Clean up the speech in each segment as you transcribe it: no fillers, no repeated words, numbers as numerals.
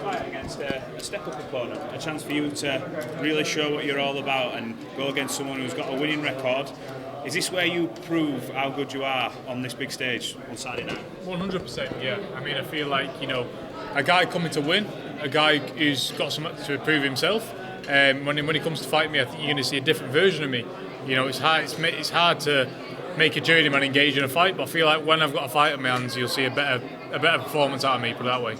fight against a step-up opponent, a chance for you to really show what you're all about and go against someone who's got a winning record. Is this where you prove how good you are on this big stage on Saturday night? 100%, yeah. I mean, I feel like, a guy coming to win, a guy who's got something to prove himself. When he comes to fight me, I think you're going to see a different version of me. It's hard to make a journeyman engage in a fight, but I feel like when I've got a fight on my hands, you'll see a better performance out of me, put it that way.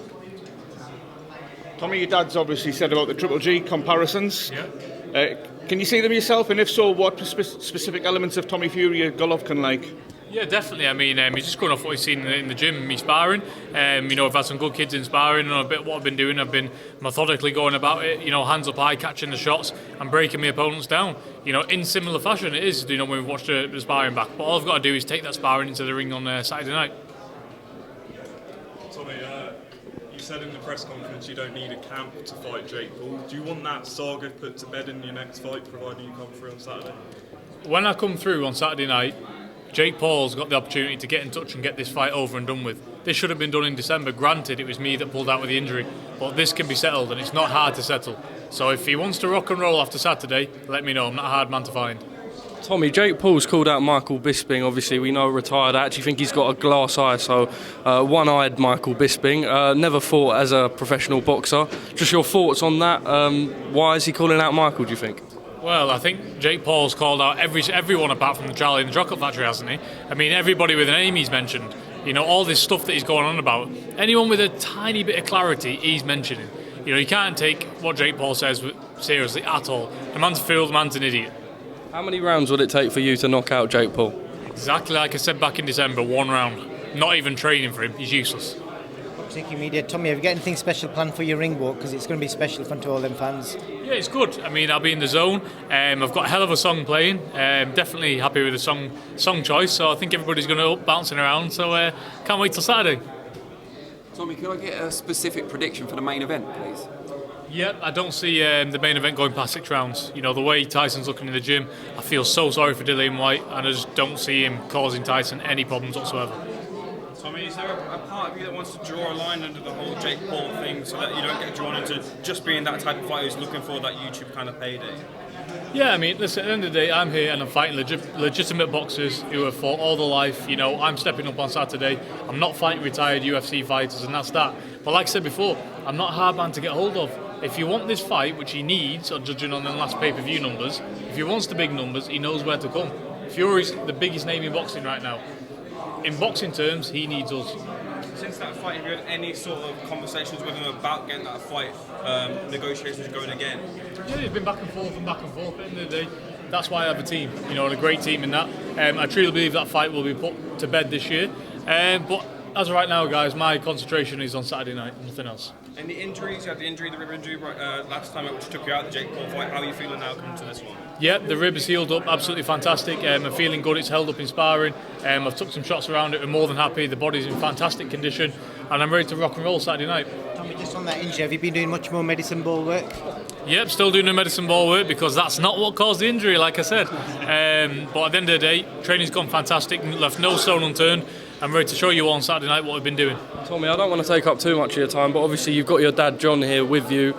Tommy, your dad's obviously said about the Triple G comparisons. Yeah. Can you see them yourself, and if so, what specific elements of Tommy Fury or Golovkin like? Yeah, definitely. I mean, he's just going off what he's seen in the gym, me sparring. I've had some good kids in sparring, and a bit what I've been doing, I've been methodically going about it, hands up high, catching the shots and breaking my opponents down. In similar fashion it is, when we've watched the sparring back. But all I've got to do is take that sparring into the ring on Saturday night. Tommy, you said in the press conference you don't need a camp to fight Jake Paul. Do you want that saga put to bed in your next fight, providing you come through on Saturday? When I come through on Saturday night, Jake Paul's got the opportunity to get in touch and get this fight over and done with. This should have been done in December. Granted, it was me that pulled out with the injury, but this can be settled, and it's not hard to settle. So if he wants to rock and roll after Saturday, let me know. I'm not a hard man to find. Tommy, Jake Paul's called out Michael Bisping. Obviously, we know retired. I actually think he's got a glass eye, so one-eyed Michael Bisping. Never fought as a professional boxer. Just your thoughts on that? Why is he calling out Michael, do you think? Well, I think Jake Paul's called out everyone apart from the Charlie in the Chocolate Factory, hasn't he? I mean, everybody with a name he's mentioned. All this stuff that he's going on about. Anyone with a tiny bit of clarity, he's mentioning. You can't take what Jake Paul says seriously at all. The man's a fool, the man's an idiot. How many rounds would it take for you to knock out Jake Paul? Exactly like I said back in December, 1 round. Not even training for him, he's useless. Thank you, media. Tommy, have you got anything special planned for your ring walk? Because it's going to be special fun to all them fans. Yeah, it's good. I mean, I'll be in the zone. I've got a hell of a song playing. Definitely happy with the song choice. So I think everybody's going to be bouncing around. So can't wait till Saturday. Tommy, can I get a specific prediction for the main event, please? Yeah, I don't see the main event going past 6 rounds. The way Tyson's looking in the gym, I feel so sorry for Dillian Whyte, and I just don't see him causing Tyson any problems whatsoever. Tommy, is there a part of you that wants to draw a line under the whole Jake Paul thing so that you don't get drawn into just being that type of fighter who's looking for that YouTube kind of payday? Yeah, I mean, listen, at the end of the day, I'm here and I'm fighting legitimate boxers who have fought all their life. I'm stepping up on Saturday. I'm not fighting retired UFC fighters, and that's that. But like I said before, I'm not a hard man to get hold of. If he wants this fight, which he needs, or judging on the last pay-per-view numbers, if he wants the big numbers, he knows where to come. Fury's the biggest name in boxing right now. In boxing terms, he needs us. Since that fight, have you had any sort of conversations with him about getting that fight, negotiations going again? Yeah, it's been back and forth. At the end of the day, that's why I have a team, and a great team in that. I truly believe that fight will be put to bed this year. But as of right now, guys, my concentration is on Saturday night, nothing else. And the injuries, you had the rib injury last time, which took you out, the Jake Paul fight. How are you feeling now coming to this one? Yeah, the rib is healed up, absolutely fantastic. I'm feeling good, it's held up in sparring. I've took some shots around it, I'm more than happy. The body's in fantastic condition, and I'm ready to rock and roll Saturday night. Tommy, just on that injury, have you been doing much more medicine ball work? Yep, still doing the medicine ball work because that's not what caused the injury, like I said. But at the end of the day, training's gone fantastic, left no stone unturned. I'm ready to show you on Saturday night what we've been doing. Tommy, I don't want to take up too much of your time, but obviously you've got your dad John here with you,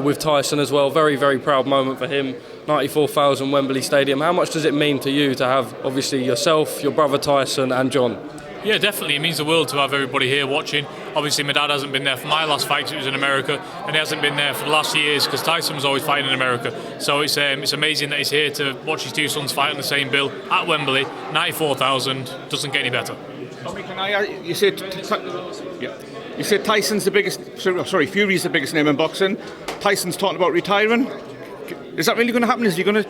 with Tyson as well. Very, very proud moment for him. 94,000 Wembley Stadium. How much does it mean to you to have obviously yourself, your brother Tyson and John? Yeah, definitely. It means the world to have everybody here watching. Obviously, my dad hasn't been there for my last fight because it was in America, and he hasn't been there for the last years because Tyson was always fighting in America. So it's amazing that he's here to watch his 2 sons fight on the same bill at Wembley. 94,000 doesn't get any better. Tommy, you said Tyson's the biggest. Fury's the biggest name in boxing. Tyson's talking about retiring. Is that really going to happen? Is he going to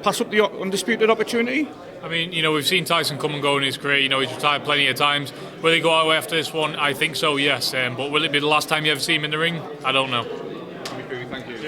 pass up the undisputed opportunity? I mean, we've seen Tyson come and go in his career. He's retired plenty of times. Will he go away after this one? I think so, yes. But will it be the last time you ever see him in the ring? I don't know. Thank you.